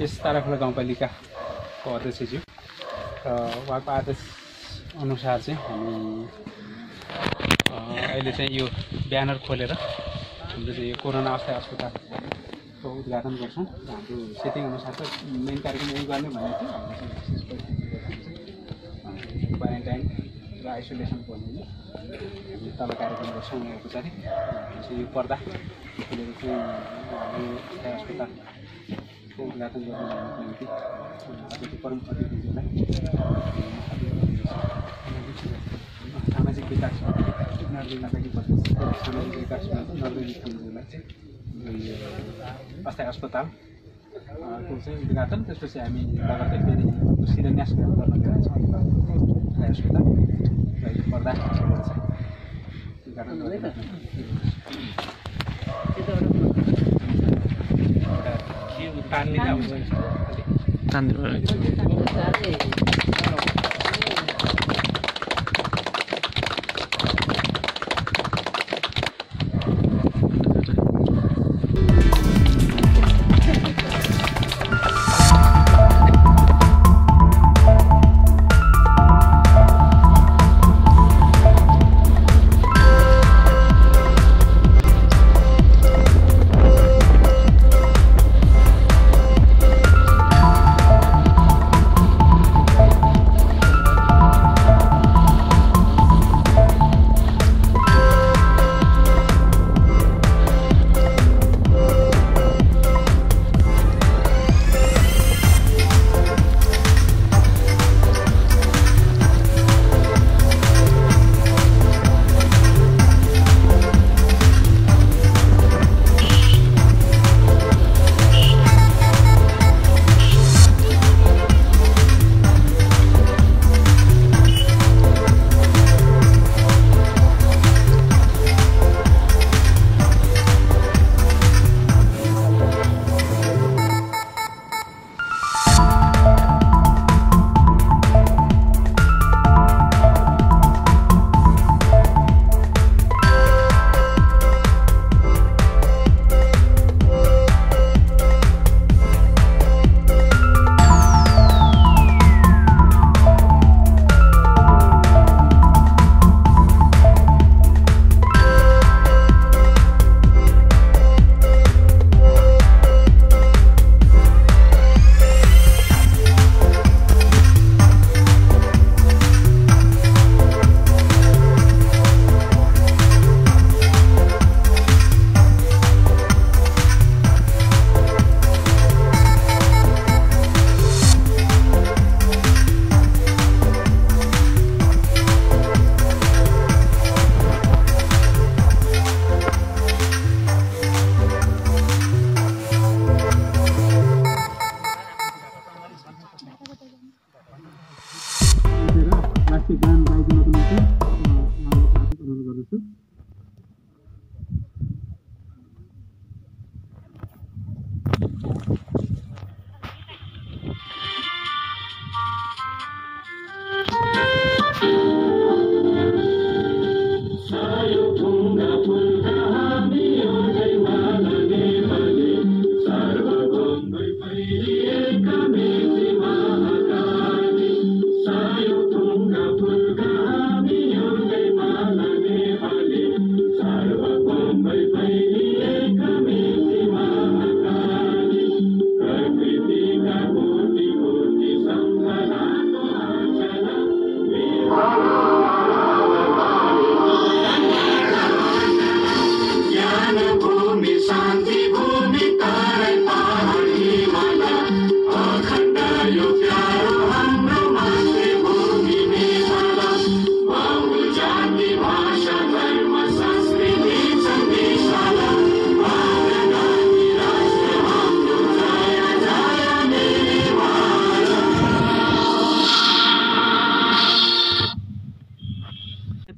यस ताराखोला गाउँपालिकाको अध्यक्षज्यू र उहाँको आदेश अनुसार चाहिँ हामी अहिले चाहिँ यो ब्यानर खोलेर हाम्रो चाहिँ यो कोरोना अवस्था अस्पतालको उद्घाटन गर्छौँ। हाम्रो सेटिङ अनुसार त मेन कार्यक्रम यही गर्ने भन्ने थियो। हामीले क्वारेन्टाइन र आइसोलेसन भन्ने हामी तल कार्यक्रम गर्छौँ। औपचारिक यो पर्दा खोलेर चाहिँ हाम्रो अस्पताल उद्घाटन गर्नको निम्ति अतिथि प्रमुख अतिथिज्यूलाई सामाजिक विकास नगरपालिका सामाजिक विकास नगरपालिकाज्यूलाई अस्थायी अस्पतालको चाहिँ उद्घाटन, त्यसपछि हामी लगत्तै फेरि शिलान्यास गर्न गइरहेछौँ अस्थायी अस्पताल र यो पर्दा उद्घाटन गरेर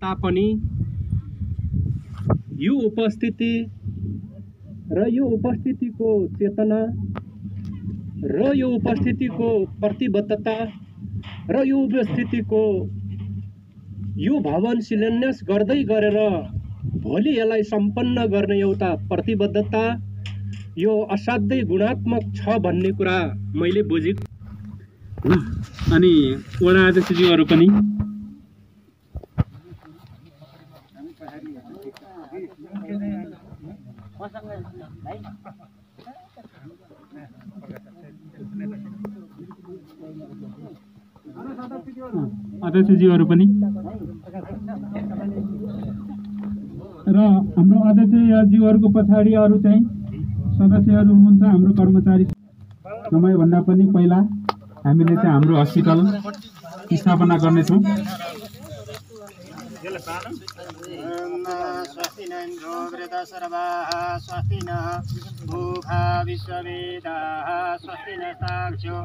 तापनि यो उपस्थिति र यो उपस्थितिको चेतना र यो उपस्थितिको प्रतिबद्धता र यो उपस्थितिको यो भवन शिलान्यास गर्दै गरेर भोलि यसलाई सम्पन्न गर्ने एउटा प्रतिबद्धता यो असाध्यै गुणात्मक छ भन्ने कुरा मैले बुझेँ। अनि वडा अध्यक्षज्यूहरू पनि अध्यक्षज्यूहरू पनि र हाम्रो अध्यक्षज्यूहरूको पछाडि अरू चाहिँ सदस्यहरू हुनुहुन्छ। हाम्रो कर्मचारी समयभन्दा पनि पहिला हामीले चाहिँ हाम्रो हस्पिटल स्थापना गर्नेछौँ। स्वस्ति न इन्द्रो वृतसर्वाः स्वस्ति न भूखा विश्ववेदाः स्वस्ति न साक्षो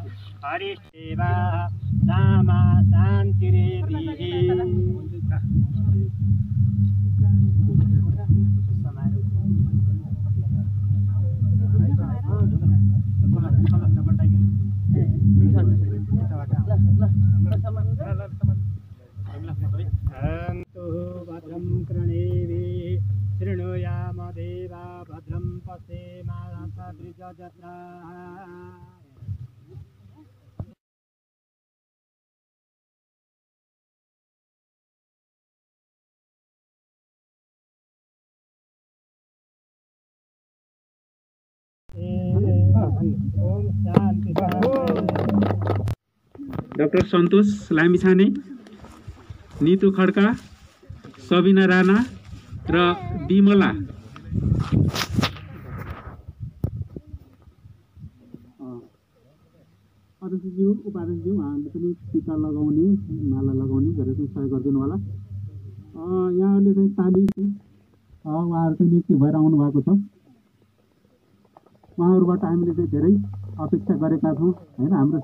हरिष्ठदेवाः सामा शान्तिरेधिः। भद्रं कृणेभिः शृणुयाम देवा भद्रं पश्येमासदृशजत्राः। डाक्टर सन्तोष लामिछाने, नीतू खड्का, सबिना राणा र विमला अध्यक्षज्यू उपाध्यक्षज्यू उहाँहरूले पनि टिका लगाउने माला लगाउने गरेर चाहिँ सहयोग गरिदिनु होला। यहाँहरूले चाहिँ ताली उहाँहरू चाहिँ नियुक्ति भएर आउनु भएको छ। उहाँहरूबाट हामीले चाहिँ धेरै अपेक्षा गरेका छौँ होइन। हाम्रो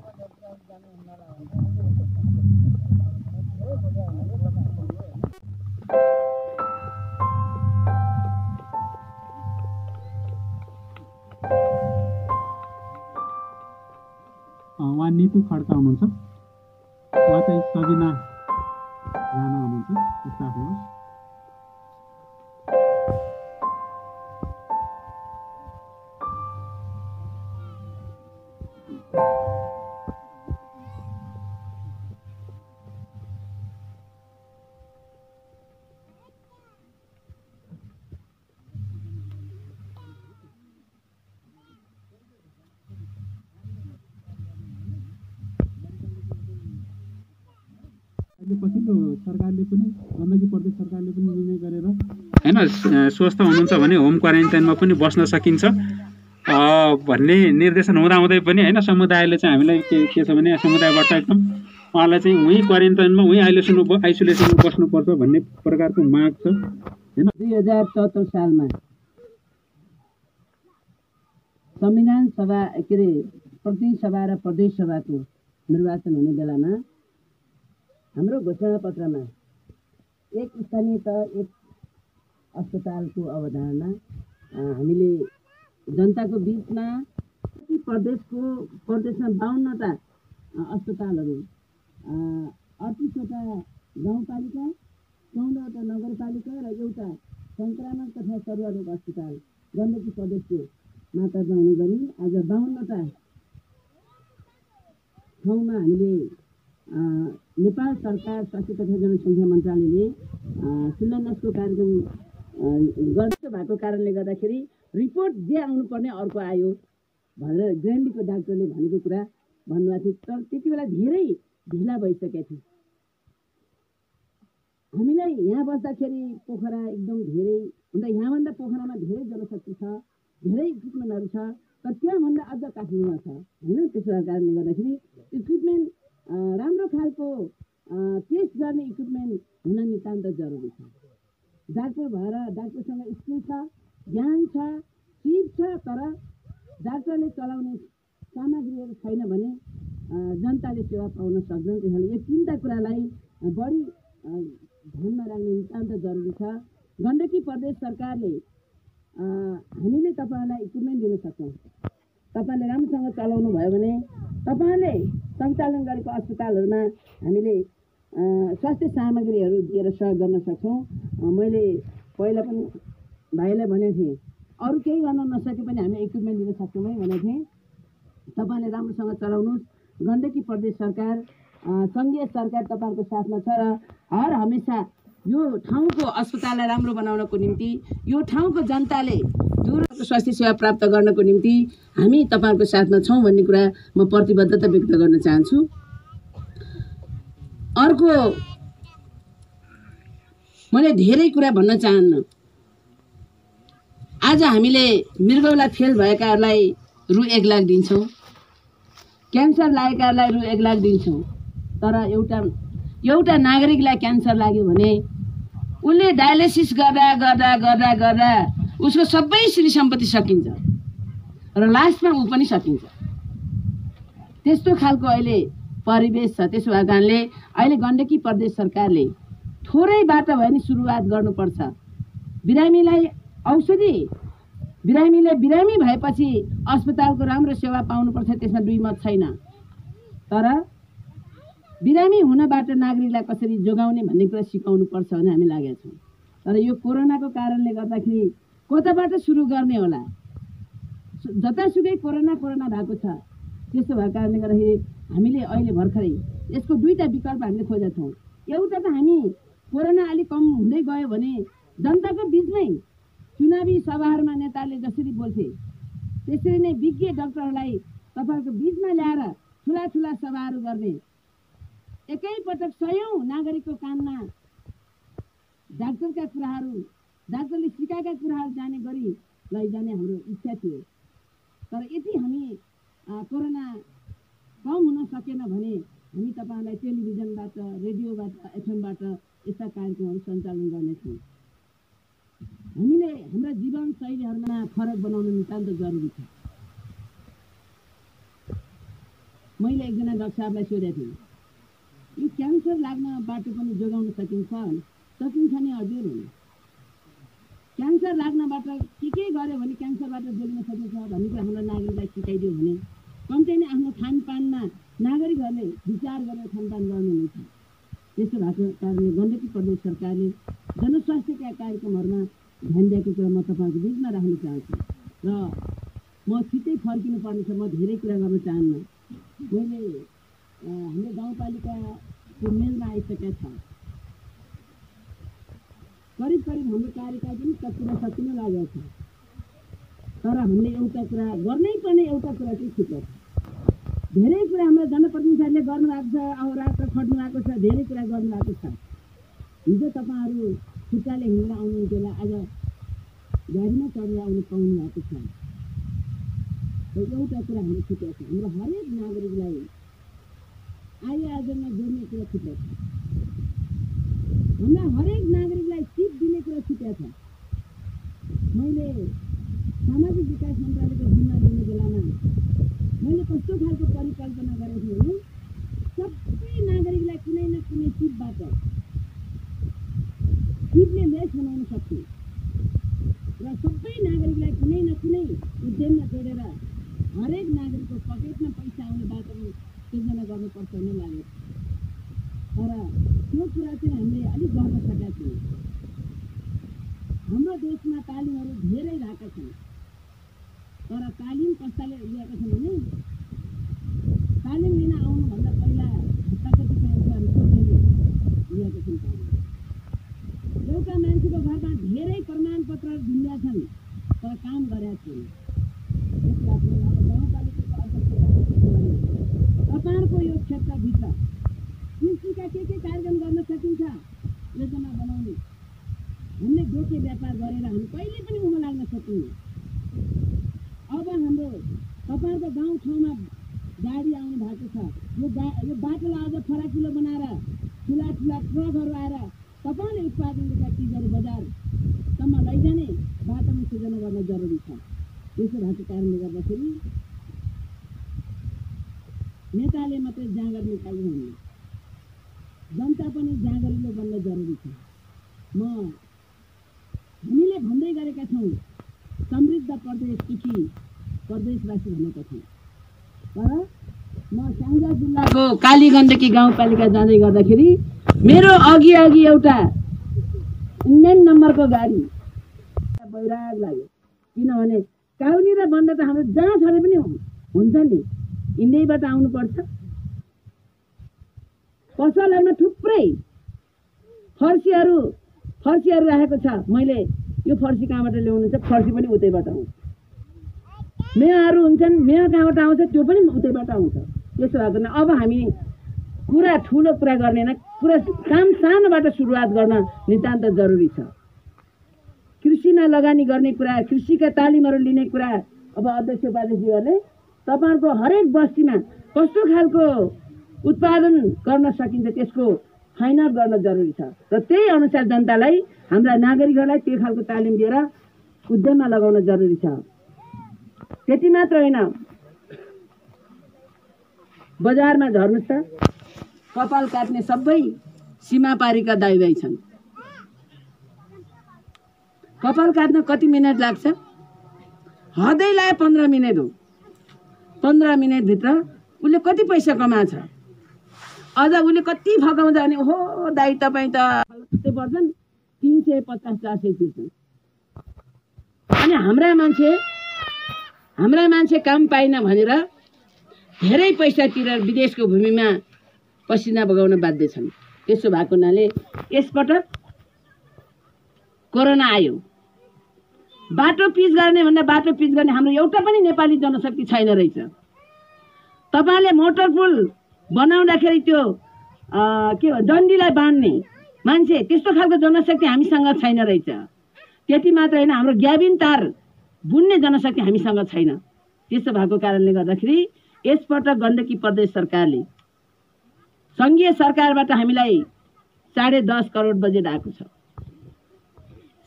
उहाँ नीतू खड्का हुनुहुन्छ, उहाँ चाहिँ सबिना राणा हुनुहुन्छ स्टाफमा। पछिल्लो सरकारले पनि गण्डकी प्रदेश सरकारले पनि निर्णय गरेर होइन स्वस्थ हुनुहुन्छ भने होम क्वारेन्टाइनमा पनि बस्न सकिन्छ भन्ने निर्देशन हुँदाहुँदै पनि होइन समुदायले चाहिँ हामीलाई के छ भने समुदायबाट एकदम उहाँलाई चाहिँ उहीँ क्वारेन्टाइनमा उहीँ आइसोलेसनमा बस्नुपर्छ भन्ने प्रकारको माग छ होइन। 2074 सालमा संविधान सभा के अरे प्रतिनिधि सभा र प्रदेश सभाको निर्वाचन हुने बेलामा हाम्रो घोषणा पत्रमा एक स्थानीय तह एक अस्पतालको अवधारणा हामीले जनताको बिचमा प्रदेशमा 52वटा अस्पतालहरू 38वटा गाउँपालिका 14वटा नगरपालिका र एउटा सङ्क्रामक तथा सर्वरोग अस्पताल गण्डकी प्रदेशको मात्रामा हुने गरी आज 52वटा ठाउँमा हामीले नेपाल सरकार स्वास्थ्य तथा जनसङ्ख्या मन्त्रालयले शिलान्यासको कार्यक्रम गर्छ भएको कारणले गर्दाखेरि रिपोर्ट जे आउनुपर्ने अर्को आयो भनेर ग्रान्डीको डाक्टरले भनेको कुरा भन्नुभएको थियो। तर त्यति बेला धेरै ढिला भइसकेको थियो। हामीलाई यहाँ बस्दाखेरि पोखरा एकदम धेरै भन्दा यहाँभन्दा पोखरामा धेरै जनशक्ति छ, धेरै इक्विपमेन्टहरू छ, तर त्यहाँभन्दा अझ काठमाडौँमा छ होइन। त्यसो कारणले गर्दाखेरि इक्विपमेन्ट राम्रो खालको टेस्ट गर्ने इक्विपमेन्ट हुन नितान्त जरुरी छ। डाक्टर भएर डाक्टरसँग स्किल छ, ज्ञान छ, सिप छ, तर डाक्टरले चलाउने सामग्रीहरू छैन भने जनताले सेवा पाउन सक्दैन। त्यसैले यो 3टा कुरालाई बढी ध्यानमा राख्नु नितान्त जरुरी छ। गण्डकी प्रदेश सरकारले हामीले तपाईँहरूलाई इक्विपमेन्ट दिन सक्छौँ। तपाईँले राम्रोसँग चलाउनु भयो भने तपाईँले सञ्चालन गरेको अस्पतालहरूमा हामीले स्वास्थ्य सामग्रीहरू दिएर सहयोग गर्न सक्छौँ। मैले पहिला पनि भाइलाई भनेको थिएँ, अरू केही गर्न नसके पनि हामी इक्विपमेन्ट दिन सक्छौँ है भनेको थिएँ। तपाईँले राम्रोसँग चलाउनुहोस्। गण्डकी प्रदेश सरकार सङ्घीय सरकार तपाईँहरूको साथमा छ र हर हमेसा यो ठाउँको अस्पताललाई राम्रो बनाउनको निम्ति, यो ठाउँको जनताले दूरको स्वास्थ्य सेवा प्राप्त गर्नको निम्ति हामी तपाईँहरूको साथमा छौँ भन्ने कुरा म प्रतिबद्धता व्यक्त गर्न चाहन्छु। अर्को मैले धेरै कुरा भन्न चाहन्न। आज हामीले मृगौला फेल भएकाहरूलाई रु 1 लाख दिन्छौँ, क्यान्सर लागेकाहरूलाई रु 1 लाख दिन्छौँ। तर एउटा नागरिकलाई क्यान्सर लाग्यो भने उसले डायलिसिस गर्दा गर्दा गर्दा गर्दा उसको सबै श्री सम्पत्ति सकिन्छ र लास्टमा ऊ पनि सकिन्छ। त्यस्तो खालको अहिले परिवेश छ। त्यसो भएको कारणले अहिले गण्डकी प्रदेश सरकारले थोरैबाट भए नि सुरुवात गर्नुपर्छ। बिरामीलाई औषधि, बिरामी भएपछि अस्पतालको राम्रो सेवा पाउनुपर्छ, त्यसमा दुई मत छैन। तर बिरामी हुनबाट नागरिकलाई कसरी जोगाउने भन्ने कुरा सिकाउनुपर्छ भन्ने हामी लागेका छौँ। तर यो कोरोनाको कारणले गर्दाखेरि कताबाट सुरु गर्ने होला? जतासुकै कोरोना भएको छ। त्यसो भएको कारणले गर्दाखेरि हामीले अहिले भर्खरै यसको दुईटा विकल्प हामीले खोजेका छौँ। एउटा त हामी कोरोना अलिक कम हुँदै गयो भने जनताको बिचमै चुनावी सभाहरूमा नेताले जसरी बोल्थे त्यसरी नै विज्ञ डाक्टरहरूलाई तपाईँहरूको बिचमा ल्याएर ठुला सभाहरू गर्ने, एकैपटक 100औं नागरिकको कानमा डाक्टरका कुराहरू, डाक्टरले सिकाएका कुराहरू जाने गरी लैजाने हाम्रो इच्छा थियो। तर यदि हामी कोरोना कम हुन सकेन भने हामी तपाईँहरूलाई टेलिभिजनबाट, रेडियोबाट, एफएमबाट यस्ता कार्यक्रमहरू सञ्चालन गर्नेछौँ। हामीले हाम्रा जीवनशैलीहरूमा फरक बनाउन नितान्त जरुरी छ। मैले एकजना डाक्टर साहबलाई सोधेको थिएँ, यो क्यान्सर लाग्न बाटो पनि जोगाउन सकिन्छ नि हजुर? क्यान्सर लाग्नबाट के गर्यो भने क्यान्सरबाट जोगिन सकिन्छ भन्ने कुरा हाम्रो नागरिकलाई सिकाइदियो भने कम्ती नै आफ्नो खानपानमा नागरिकहरूले विचार गरेर खानपान गर्नुहुनेछ। त्यसो भएको कारणले गण्डकी प्रदेश सरकारले जनस्वास्थ्यका कार्यक्रमहरूमा ध्यान दिएको कुरा म तपाईँहरूको बिचमा राख्न चाहन्छु र म छिट्टै फर्किनु पर्नेछ। म धेरै कुरा गर्न चाहन्न। मैले हाम्रो गाउँपालिकाको मेलमा आइसकेका छ। करिब हाम्रो कार्यकाल पनि सकिन लागेको छ। तर हामीले एउटा कुरा गर्नै पर्ने, एउटा कुरा चाहिँ छुट्यो छ। धेरै कुरा हाम्रो जनप्रतिनिधिहरूले गर्नुभएको छ, अब रात खट्नु भएको छ, धेरै कुरा गर्नुभएको छ। हिजो तपाईँहरू खुट्टाले हिँडेर आउनुहुन्थ्यो होला, आज गाडीमा चढेर आउनु पाउनु भएको छ। एउटा कुरा हाम्रो छुट्यो छ, हाम्रो हरेक नागरिकलाई आजमा जोड्ने कुरा छुट्यो छ। हाम्रा हरेक नागरिकलाई सिप दिने कुरा छुट्यो छ। मैले सामाजिक विकास मन्त्रालयको जिम्मा दिने बेलामा मैले कस्तो खालको परिकल्पना गरेको थिएँ भने सबै नागरिकलाई कुनै न कुनै सिपबाट सिपले लेस बनाउन सक्छु र सबै नागरिकलाई कुनै न कुनै उद्यममा जोडेर हरेक नागरिकको पकेटमा पैसा आउने बाटोमा सिर्जना गर्नुपर्छ भन्ने लाग्यो। तर त्यो कुरा चाहिँ हामीले अलिक गर्न सकेका छौँ। हाम्रो देशमा तालिमहरू धेरै रहेका छन्। तर तालिम कस्ताले लिएका छन् भने तालिम लिन आउनुभन्दा पहिला हप्ताकति पैसाहरू सोधेर लिएका छन् तालिम। एउटा मान्छेको घरमा धेरै प्रमाणपत्रहरू ढुङ्गा छन् तर काम गरेका छैन। त्यसलाई अब गाउँपालिकाको तपाईँहरूको यो क्षेत्रभित्र कृषिका के कार्यक्रम गर्न सकिन्छ योजना बनाउने। हामीले गोके व्यापार गरेर हामी कहिले पनि उमा लाग्न सक्दैनौँ। अब हाम्रो तपाईँहरूको गाउँठाउँमा गाडी आउनु भएको छ। यो बाटोलाई अझ फराकिलो बनाएर ठुला ट्रकहरू आएर तपाईँले उत्पादन गरेका चिजहरू बजारसम्म लैजाने बाटोमा सृजना गर्न जरुरी छ। त्यसो भएको कारणले गर्दाखेरि नेताले मात्रै जाँगर निकाल्नु हुने, जनता पनि जाँगरिलो बन्न जरुरी छ। हामीले भन्दै गरेका छौँ समृद्ध प्रदेश सुखी प्रदेशवासी भनेका छौँ। तर म स्याङ्जा जिल्लाको काली गण्डकी गाउँपालिका जाँदै गर्दाखेरि मेरो अघि एउटा इन्डियन नम्बरको गाडी बैराग लाग्यो। किनभने काउली र बन्द त हाम्रो जहाँ छरे पनि हुन्छ नि, इन्डियाबाट आउनुपर्छ। पसलहरूमा थुप्रै फर्सीहरू राखेको छ। मैले यो फर्सी कहाँबाट ल्याउनु छ, फर्सी पनि उतैबाट आउँछ। मेवाहरू हुन्छन्, मेवा कहाँबाट आउँछ, त्यो पनि उतैबाट आउँछ। त्यसो भएको न अब हामी ठुलो कुरा गर्ने होइन, काम सानोबाट सुरुवात गर्न नितान्त जरुरी छ। कृषिमा लगानी गर्ने कुरा, कृषिका तालिमहरू लिने कुरा अब अध्यक्ष उपाध्यक्षज्यूहरूले तपाईँहरूको हरेक बस्तीमा कस्तो खालको उत्पादन गर्न सकिन्छ त्यसको फाइनल गर्न जरुरी छ र त्यही अनुसार जनतालाई, हाम्रा नागरिकहरूलाई त्यो खालको तालिम दिएर उद्यममा लगाउन जरुरी छ। त्यति मात्र होइन, बजारमा झर्नुहोस् त, कपाल काट्ने सबै सीमापारीका दाइभाइ छन्। कपाल काट्न कति मिनट लाग्छ? हदै लाए 15 मिनट हो। 15 मिनटभित्र उसले कति पैसा कमाछ? अझ उसले कति फकाउँछ भने ओहो दाइ तपाईँ त पर्छन् 350-400 तिर्छन्। अनि हाम्रा मान्छे काम पाइन भनेर धेरै पैसा तिरेर विदेशको भूमिमा पसिना बगाउन बाध्य छन्। त्यसो भएको हुनाले यसपटक कोरोना आयो। बाटो पिच गर्ने भन्दा बाटो पिच गर्ने हाम्रो एउटा पनि नेपाली जनशक्ति छैन रहेछ। तपाईँले मोटर पुल बनाउँदाखेरि त्यो के हो डन्डीलाई बाँध्ने मान्छे, त्यस्तो खालको जनशक्ति हामीसँग छैन रहेछ। त्यति मात्र होइन, हाम्रो ग्याबिन तार बुन्ने जनशक्ति हामीसँग छैन। त्यसो भएको कारणले गर्दाखेरि यसपटक गण्डकी प्रदेश सरकारले सङ्घीय सरकारबाट हामीलाई 10.5 करोड बजेट आएको छ।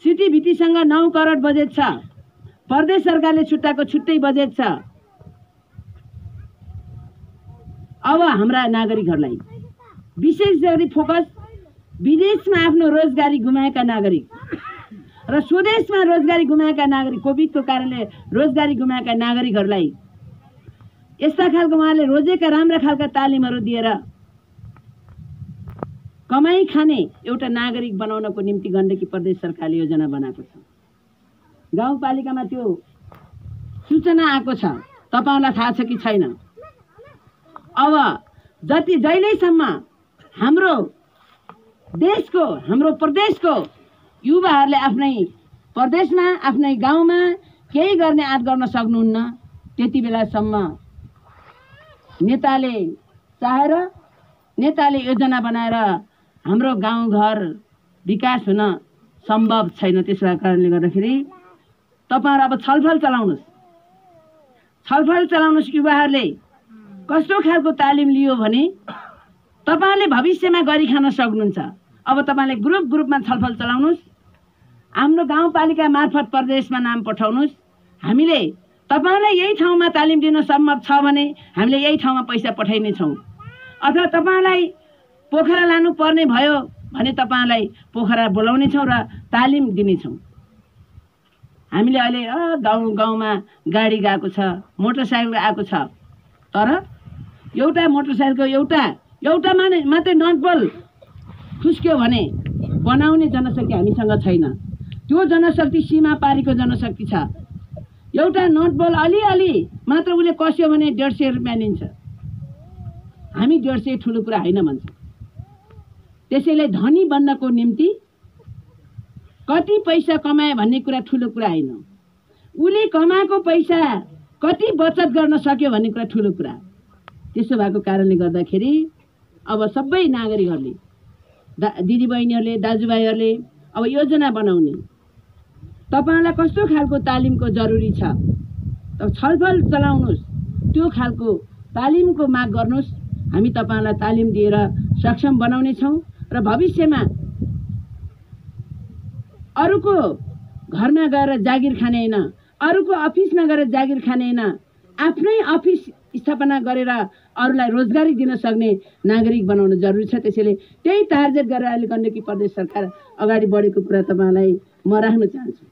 सिटीभिटीसँग 9 करोड बजेट छ। प्रदेश सरकारले छुट्टाएको छुट्टै बजेट छ। अब हाम्रा नागरिकहरूलाई विशेष गरी फोकस विदेशमा आफ्नो रोजगारी गुमाएका नागरिक र स्वदेशमा रोजगारी गुमाएका नागरिक, कोभिडको कारणले रोजगारी गुमाएका नागरिकहरूलाई यस्ता खालको उहाँले रोजेका राम्रा खालका तालिमहरू दिएर कमाई खाने एउटा नागरिक बनाउनको निम्ति गण्डकी प्रदेश सरकारले योजना बनाएको छ। गाउँपालिकामा त्यो सूचना आएको छ, तपाईँलाई थाहा छ कि छैन? अब जहिलेसम्म हाम्रो देशको, हाम्रो प्रदेशको युवाहरूले आफ्नै प्रदेशमा, आफ्नै गाउँमा केही गर्ने आँट गर्न सक्नुहुन्न, त्यति बेलासम्म नेताले चाहेर, नेताले योजना बनाएर हाम्रो गाउँघर विकास हुन सम्भव छैन। त्यसो भएको कारणले गर्दाखेरि तपाईँहरू अब छलफल चलाउनुहोस्। युवाहरूले कस्तो खालको तालिम लियो भने तपाईँले भविष्यमा गरी खान सक्नुहुन्छ। अब तपाईँले ग्रुपमा छलफल चलाउनुहोस्। हाम्रो गाउँपालिका मार्फत प्रदेशमा नाम पठाउनुहोस्। हामीले तपाईँलाई यही ठाउँमा तालिम दिन सम्भव छ भने हामीले यही ठाउँमा पैसा पठाइनेछौँ। अथवा तपाईँलाई पोखरा लानु पर्ने भयो भने तपाईँलाई पोखरा बोलाउनेछौँ र तालिम दिनेछौँ। हामीले अहिले गाउँमा गाडी गएको छ, मोटरसाइकल आएको छ, तर एउटा मोटरसाइकलको एउटा मात्रै नटबल खुस्क्यो भने बनाउने जनशक्ति हामीसँग छैन। त्यो जनशक्ति सीमा पारीको जनशक्ति छ। एउटा नटबल अलि मात्र उसले कस्यो भने 150 रुपियाँ लिन्छ। हामी 150 ठुलो कुरा होइन भन्छ। त्यसैले धनी बन्नको निम्ति कति पैसा कमाए भन्ने कुरा ठुलो कुरा होइन, उसले कमाएको पैसा कति बचत गर्न सक्यो भन्ने कुरा ठुलो कुरा। त्यसो भएको कारणले गर्दाखेरि अब सबै नागरिकहरूले, दिदीबहिनीहरूले, दाजुभाइहरूले अब योजना बनाउने, तपाईँलाई कस्तो खालको तालिमको जरुरी छ छलफल चलाउनुहोस्। त्यो खालको तालिमको माग गर्नुहोस्। हामी तपाईँलाई तालिम दिएर सक्षम बनाउनेछौँ र भविष्यमा अरूको घरमा गएर जागिर खाने होइन, अरूको अफिसमा गएर जागिर खाने होइन, आफ्नै अफिस स्थापना गरेर अरूलाई रोजगारी दिन सक्ने नागरिक बनाउन जरुरी छ। त्यसैले त्यही टार्गेट गरेर अहिले गण्डकी प्रदेश सरकार अगाडि बढेको कुरा तपाईँलाई म राख्न चाहन्छु।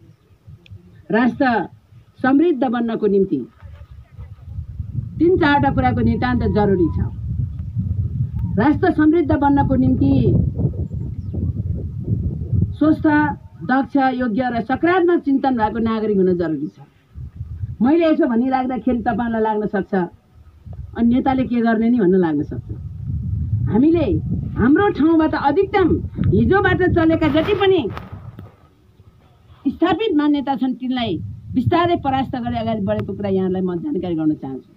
राष्ट्र समृद्ध बन्नको निम्ति 3-4 कुराको नितान्त जरुरी छ। राष्ट्र समृद्ध बन्नको निम्ति स्वस्थ, दक्ष, योग्य र सकारात्मक चिन्तन भएको नागरिक हुन जरुरी छ। मैले यसो भनिराख्दाखेरि तपाईँलाई लाग्न सक्छ अनि नेताले के गर्ने नि भन्न लाग्न सक्छ। हामीले हाम्रो ठाउँबाट अधिकतम हिजोबाट चलेका जति पनि स्थापित मान्यता छन् तिनलाई बिस्तारै परास्त गरी अगाडि बढेको कुरा यहाँलाई म जानकारी गर्न चाहन्छु।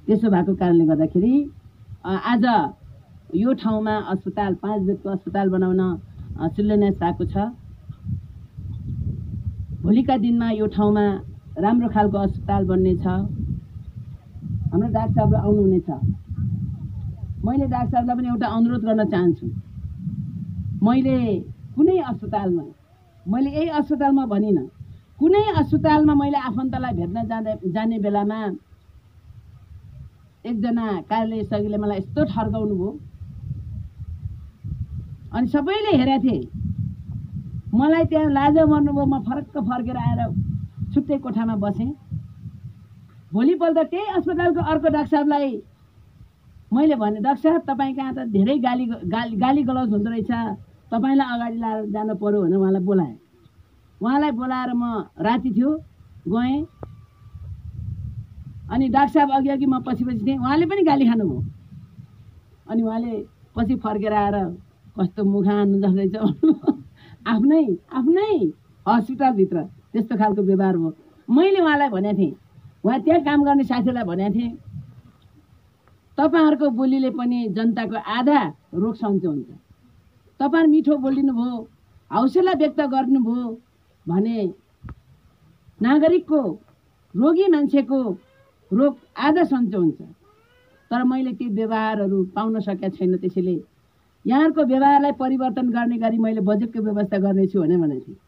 त्यसो भएको कारणले गर्दाखेरि आज यो ठाउँमा अस्पताल 5 बेडको अस्पताल बनाउन शिलान्यास भएको छ। भोलिका दिनमा यो ठाउँमा राम्रो खालको अस्पताल बन्नेछ। हाम्रो डाक्टर साहब आउनुहुनेछ। मैले डाक्टर साहबलाई पनि एउटा अनुरोध गर्न चाहन्छु। मैले कुनै अस्पतालमा, मैले यही अस्पतालमा भनिनँ, कुनै अस्पतालमा मैले आफन्तलाई भेट्न जाने बेलामा एकजना कार्यालय सचिवले मलाई यस्तो ठर्काउनु भयो अनि सबैले हेरेको थिए। मलाई त्यहाँ लाज मर्नुभयो। म फरक्क फर्केर आएर छुट्टै कोठामा बसेँ। भोलिपल्ट त्यही अस्पतालको अर्को डाक्टर साहबलाई मैले भने, डाक्टर साहब तपाईँ कहाँ त धेरै गाली गलौज हुँदो रहेछ, तपाईँलाई अगाडि लाएर जानु पर्यो भनेर उहाँलाई बोलाएँ। उहाँलाई बोलाएर म राति थियो गएँ अनि डाक्टर साहब अघि म पछि थिएँ। उहाँले पनि गाली खानुभयो अनि उहाँले पछि फर्केर आएर कस्तो मुखान जस्तो रहेछ आफ्नै हस्पिटलभित्र त्यस्तो खालको व्यवहार भयो। मैले उहाँलाई भनेको थिएँ, उहाँ त्यहाँ काम गर्ने साथीलाई भनेको थिएँ, तपाईँहरूको बोलीले पनि जनताको आधा रोग सन्चो हुन्छ। तपाईँहरू मिठो बोलिदिनु भयो, हौसला व्यक्त गर्नुभयो भने नागरिकको, रोगी मान्छेको रोग आधा सन्चो हुन्छ। तर मैले ती व्यवहारहरू पाउन सकेका छैन। त्यसैले यहाँहरूको व्यवहारलाई परिवर्तन गर्ने गरी मैले बजेटको व्यवस्था गर्नेछु भनेको थिएँ।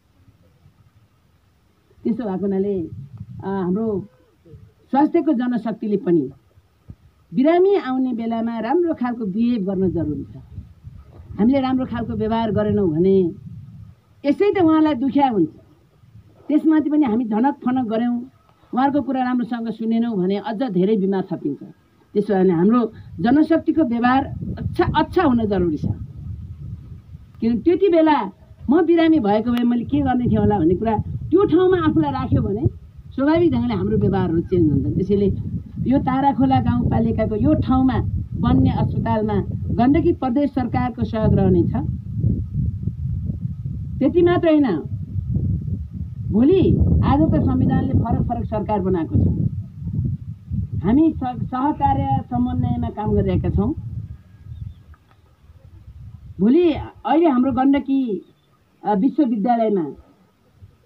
त्यसो भएको हुनाले हाम्रो स्वास्थ्यको जनशक्तिले पनि बिरामी आउने बेलामा राम्रो खालको बिहेभ गर्न जरुरी छ। हामीले राम्रो खालको व्यवहार गरेनौँ भने यसै त उहाँलाई दुख्या हुन्छ। त्यसमाथि पनि हामी झनक फनक गऱ्यौँ, उहाँहरूको कुरा राम्रोसँग सुनेनौँ भने अझ धेरै बिमार थपिन्छ। त्यसो भने हाम्रो जनशक्तिको व्यवहार अच्छा हुन जरुरी छ। किनभने त्यति बेला म बिरामी भएको भए मैले के गर्ने थिएँ होला भन्ने कुरा त्यो ठाउँमा आफूलाई राख्यो भने स्वाभाविक ढङ्गले हाम्रो व्यवहारहरू चेन्ज हुन्छन्। त्यसैले यो ताराखोला गाउँपालिकाको यो ठाउँमा बन्ने अस्पतालमा गण्डकी प्रदेश सरकारको सहयोग रहनेछ। त्यति मात्र होइन, भोलि आज त संविधानले फरक सरकार बनाएको छ। हामी सहकार्य समन्वयमा काम गरिरहेका छौँ। भोलि अहिले हाम्रो गण्डकी विश्वविद्यालयमा,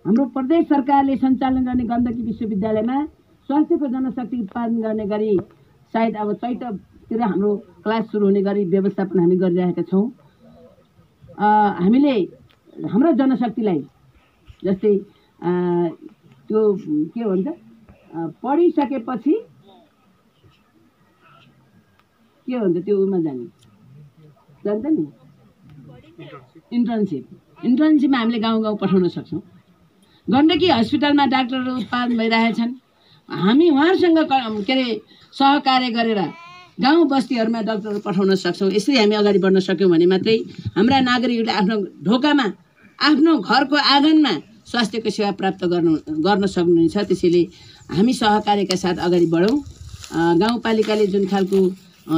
हाम्रो प्रदेश सरकारले सञ्चालन गर्ने गण्डकी विश्वविद्यालयमा स्वास्थ्यको जनशक्ति उत्पादन गर्ने गरी सायद अब चैततिर हाम्रो क्लास सुरु हुने गरी व्यवस्थापन हामी गरिरहेका छौँ। हामीले हाम्रो जनशक्तिलाई जस्तै त्यो के भन्छ, पढिसकेपछि के भन्छ त्यो उमा जान्छ नि, इन्टर्नसिपमा हामीले गाउँ पठाउन सक्छौँ। गण्डकी हस्पिटलमा डाक्टरहरू उत्पादन भइरहेछन्। हामी उहाँहरूसँग के अरे सहकार्य गरेर गाउँ बस्तीहरूमा डाक्टरहरू पठाउन सक्छौँ। यसरी हामी अगाडि बढ्न सक्यौँ भने मात्रै हाम्रा नागरिकहरूले आफ्नो ढोकामा, आफ्नो घरको आँगनमा स्वास्थ्यको सेवा प्राप्त गर्न सक्नुहुनेछ। त्यसैले हामी सहकार्यका साथ अगाडि बढौँ। गाउँपालिकाले जुन खालको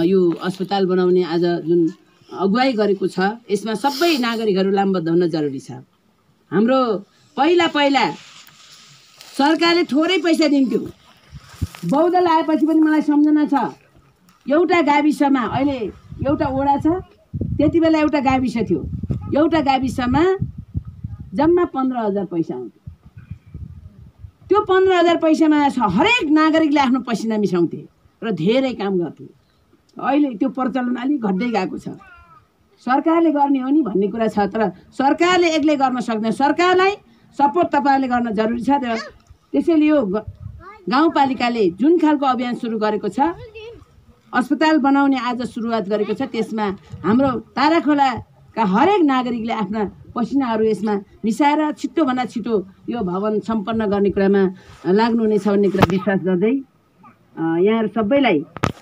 यो अस्पताल बनाउने आज जुन अगुवाई गरेको छ, यसमा सबै नागरिकहरू लामबद्ध हुन जरुरी छ। हाम्रो पहिला सरकारले थोरै पैसा दिन्थ्यो। बौद्धल आएपछि पनि मलाई सम्झना छ, एउटा गाविसमा, अहिले एउटा वडा छ, त्यति बेला एउटा गाविस थियो। एउटा गाविसमा जम्मा 15,000 पैसा आउँथ्यो। त्यो 15,000 पैसामा हरेक नागरिकले आफ्नो पसिना मिसाउँथे र धेरै काम गर्थे। अहिले त्यो प्रचलन अलिक घट्दै गएको छ। सरकारले गर्ने हो नि भन्ने कुरा छ, तर सरकारले एक्लै गर्न सक्दैन। सरकारलाई सपोर्ट तपाईँहरूले गर्न जरुरी छ। त्यसैले यो गाउँपालिकाले जुन खालको अभियान सुरु गरेको छ, अस्पताल बनाउने आज सुरुवात गरेको छ, त्यसमा हाम्रो ताराखोलाका हरेक नागरिकले आफ्ना पसिनाहरू यसमा मिसाएर छिटोभन्दा छिटो यो भवन सम्पन्न गर्ने कुरामा लाग्नुहुनेछ भन्ने कुरा विश्वास गर्दै यहाँहरू सबैलाई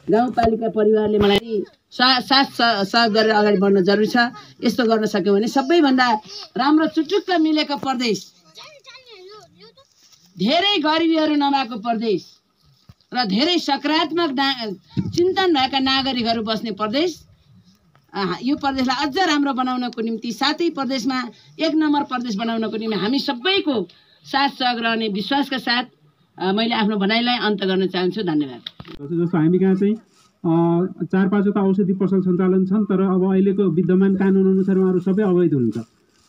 गाउँपालिका परिवारले मलाई साथ सहयोग गरेर अगाडि बढ्न जरुरी छ। यस्तो गर्न सक्यो भने सबैभन्दा राम्रो चुटुक्क मिलेको प्रदेश, धेरै गरिबीहरू नभएको प्रदेश र धेरै सकारात्मक चिन्तन भएका नागरिकहरू बस्ने प्रदेश, यो प्रदेशलाई अझ राम्रो बनाउनको निम्ति साथै प्रदेशमा 1 नम्बर प्रदेश बनाउनको निम्ति हामी सबैको साथ सहयोग रहने विश्वासका साथ मैले आफ्नो भनाइलाई अन्त गर्न चाहन्छु। धन्यवाद। जस्तो हामी कहाँ चाहिँ 4-5वटा औषधि पसल सञ्चालन छन्, तर अब अहिलेको विद्यमान कानुन अनुसार उहाँहरू सबै अवैध हुनुहुन्छ।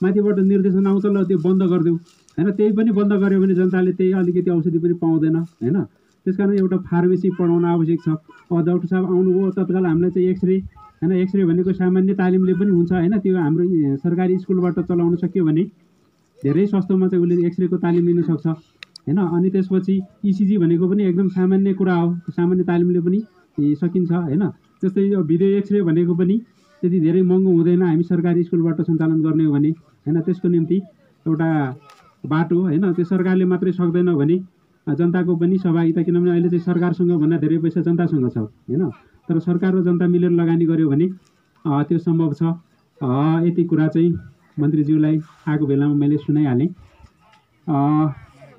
माथिबाट निर्देशन आउँछ, ल त्यो बन्द गरिदेऊ होइन, त्यही पनि बन्द गर्यो भने जनताले त्यही अलिकति औषधि पनि पाउँदैन होइन। त्यसकारण एउटा फार्मेसी पढाउन आवश्यक छ। अब डाक्टर साहब आउनुभयो, तत्काल हामीलाई चाहिँ एक्सरे होइन, एक्सरे भनेको सामान्य तालिमले पनि हुन्छ होइन, त्यो हाम्रो सरकारी स्कुलबाट चलाउन सक्यो भने धेरै सस्तोमा चाहिँ उसले एक्सरेको तालिम लिन सक्छ होइन। अनि त्यसपछि इसिजी भनेको पनि एकदम सामान्य कुरा हो, सामान्य तालिमले पनि सकिन्छ होइन। जस्तै यो भिडियो एक्सरे भनेको पनि त्यति धेरै महँगो हुँदैन, हामी सरकारी स्कुलबाट सञ्चालन गर्ने हो भने होइन। त्यसको निम्ति एउटा बाटो होइन, त्यो सरकारले मात्रै सक्दैन भने जनताको पनि सहभागिता, किनभने अहिले चाहिँ सरकारसँग भन्दा धेरै पैसा जनतासँग छ होइन। तर सरकार र जनता मिलेर लगानी गर्यो भने त्यो सम्भव छ। यति कुरा चाहिँ मन्त्रीज्यूलाई आएको बेलामा मैले सुनाइहालेँ।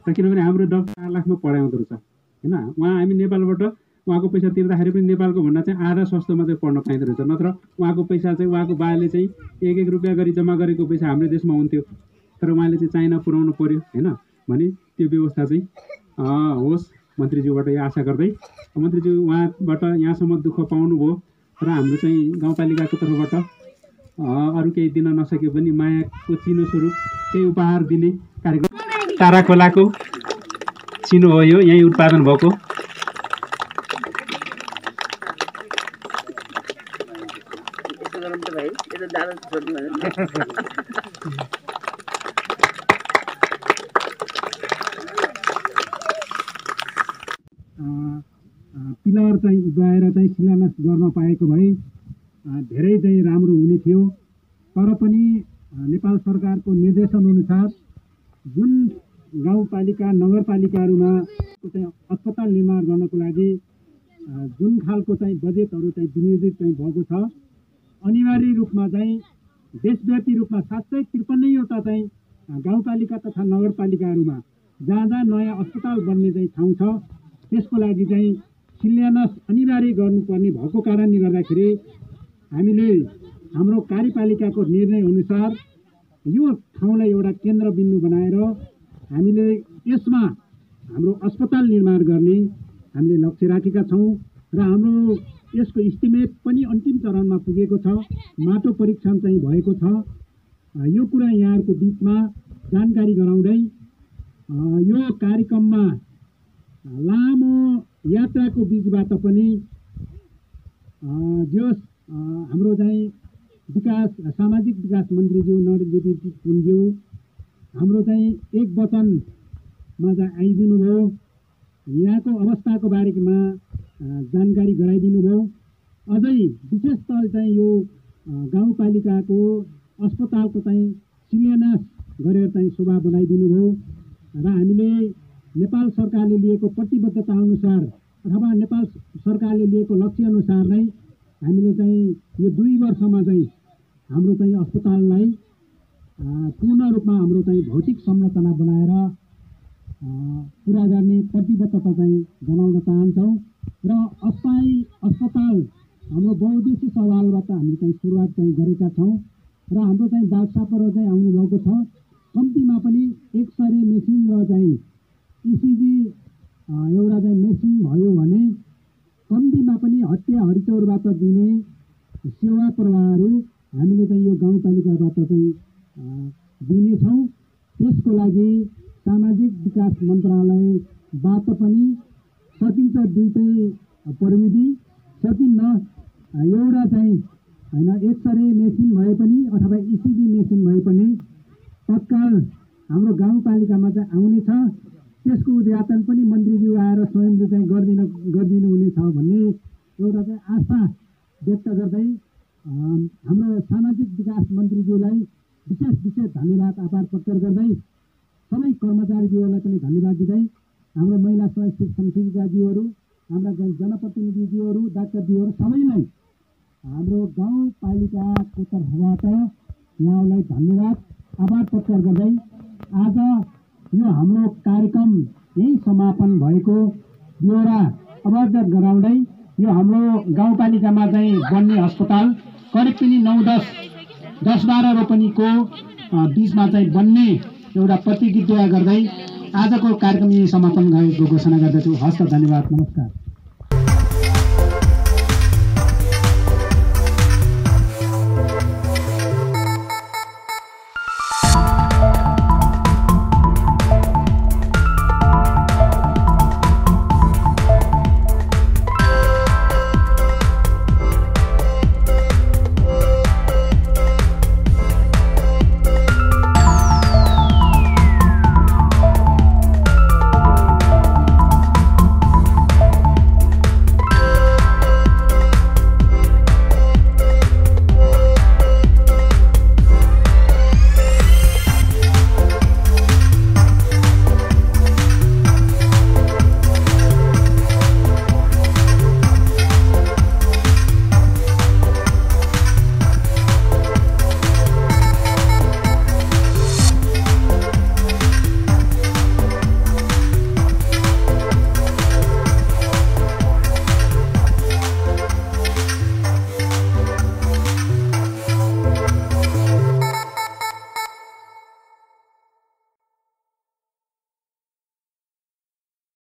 किनभने हाम्रो डाक्टर 4 लाखमा पढाउँदो रहेछ होइन। हामी नेपालबाट उहाँको पैसा तिर्दाखेरि पनि नेपालको भन्दा चाहिँ आधा सस्तोमा चाहिँ पढ्न पाइँदो रहेछ। नत्र उहाँको पैसा चाहिँ उहाँको बाले चाहिँ 1-1 रुपियाँ गरी जम्मा गरेको पैसा हाम्रो देशमा हुन्थ्यो, तर उहाँले चाहिँ चाइना पुर्याउनु पर्यो होइन। भने त्यो व्यवस्था चाहिँ होस् मन्त्रीज्यूबाट यो आशा गर्दै, मन्त्रीज्यू उहाँबाट यहाँसम्म दुःख पाउनुभयो र हाम्रो चाहिँ गाउँपालिकाको तर्फबाट अरू केही दिन नसके पनि मायाको चिनो स्वरूप केही उपहार दिने कार्यक्रम। ताराखोलाको चिनो हो यो, यहीँ उत्पादन भएको। पिलर चाहिँ उभ्याएर चाहिँ शिलान्यास गर्न पाएको भए धेरै चाहिँ राम्रो हुने थियो। तर पनि नेपाल सरकारको निर्देशनअनुसार जुन गाउँपालिका नगरपालिकाहरूमा चाहिँ अस्पताल निर्माण गर्नको लागि जुन खालको चाहिँ बजेटहरू चाहिँ विनियोजित चाहिँ भएको छ, अनिवार्य रूपमा चाहिँ देशव्यापी रूपमा 753वटा चाहिँ गाउँपालिका तथा नगरपालिकाहरूमा जहाँ जहाँ नयाँ अस्पताल बन्ने चाहिँ ठाउँ छ, त्यसको लागि चाहिँ शिलान्यास अनिवार्य गर्नुपर्ने भएको कारणले गर्दाखेरि हामीले हाम्रो कार्यपालिकाको निर्णय अनुसार यो ठाउँलाई एउटा केन्द्रबिन्दु बनाएर हामीले यसमा हाम्रो अस्पताल निर्माण गर्ने हामीले लक्ष्य राखेका छौँ र हाम्रो यसको इस्टिमेट पनि अन्तिम चरणमा पुगेको छ। माटो परीक्षण चाहिँ भएको छ। यो कुरा यहाँहरूको बिचमा जानकारी गराउँदै यो कार्यक्रममा लामो यात्राको बिचबाट पनि जो हाम्रो चाहिँ सामाजिक विकास मन्त्रीज्यू नरेन्द्र पुनज्यू हाम्रो चाहिँ एक वचनमा चाहिँ आइदिनु भयो, यहाँको अवस्थाको बारेमा जानकारी गराइदिनु भयो। अझै विशेष तल चाहिँ यो गाउँपालिकाको अस्पतालको चाहिँ शिलान्यास गरेर चाहिँ शोभा बनाइदिनु भयो र हामीले नेपाल सरकारले लिएको प्रतिबद्धता अनुसार अथवा नेपाल सरकारले लिएको लक्ष्य अनुसार नै हामीले चाहिँ यो 2 वर्षमा चाहिँ हाम्रो चाहिँ अस्पताललाई पूर्ण रूपमा हाम्रो चाहिँ भौतिक संरचना बनाएर पुरा गर्ने प्रतिबद्धता चाहिँ जनाउन चाहन्छौँ र अस्थायी अस्पताल हाम्रो बहुउद्देश्य सवालबाट हामीले चाहिँ सुरुवात चाहिँ गरेका छौँ र हाम्रो चाहिँ डाक्टर साहबहरू चाहिँ आउनुभएको छ। कम्तीमा पनि एक्सरे मेसिन र चाहिँ इसिजी एउटा चाहिँ मेसिन भयो भने कम्तीमा पनि हटिया हरिचौरबाट दिने सेवा प्रवाहहरू हामीले चाहिँ यो गाउँपालिकाबाट चाहिँ दिनेछौँ। त्यसको लागि सामाजिक विकास मन्त्रालयबाट पनि सकिन्छ 2 प्रविधि, सकिन्न एउटा चाहिँ होइन एक्सरे मेसिन भए पनि अथवा इसिजी मेसिन भए पनि तत्काल हाम्रो गाउँपालिकामा चाहिँ आउनेछ त्यसको उद्घाटन पनि मन्त्रीज्यू आएर स्वयंले चाहिँ गरिदिनुहुनेछ भन्ने एउटा चाहिँ आशा व्यक्त गर्दै हाम्रो सामाजिक विकास मन्त्रीज्यूलाई विशेष धन्यवाद आभार प्रकट गर्दै सबै कर्मचारीज्यूहरूलाई पनि धन्यवाद दिँदै हाम्रो महिला स्वयंसेवी संस्थाज्यूहरू हाम्रा जनप्रतिनिधिज्यूहरू डाक्टरज्यूहरू सबैलाई हाम्रो गाउँपालिकाको तर्फबाट यहाँलाई धन्यवाद आभार प्रकट गर्दै आज यो हाम्रो कार्यक्रम यही समापन भएको ब्यौरा अवगत गराउँदै यो हाम्रो गाउँपालिकामा चाहिँ बन्ने अस्पताल करिब पनि 9-10-12 रोपनीको बीचमा चाहिँ बन्ने एउटा प्रतिज्ञा गर्दै आजको कार्यक्रम यही समापन गरेको घोषणा गर्दछु। हस्त धन्यवाद, नमस्कार।